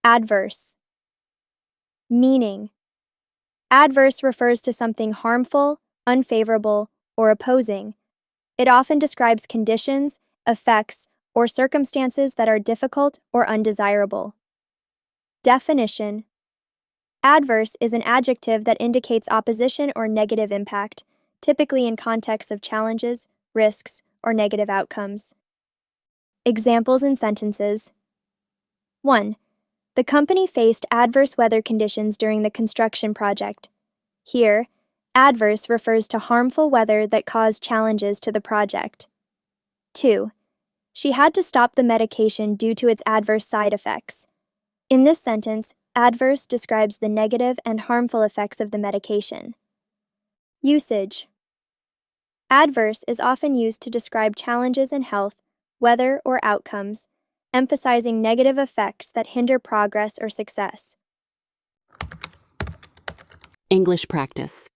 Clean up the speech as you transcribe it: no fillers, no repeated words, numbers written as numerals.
Adverse. Meaning. Adverse refers to something harmful, unfavorable, or opposing. It often describes conditions, effects, or circumstances that are difficult or undesirable. Definition. Adverse is an adjective that indicates opposition or negative impact, typically in contexts of challenges, risks, or negative outcomes. Examples in sentences. 1. The company faced adverse weather conditions during the construction project. Here, adverse refers to harmful weather that caused challenges to the project. 2. She had to stop the medication due to its adverse side effects. In this sentence, adverse describes the negative and harmful effects of the medication. Usage. Adverse is often used to describe challenges in health, weather, or outcomes, emphasizing negative effects that hinder progress or success. English practice.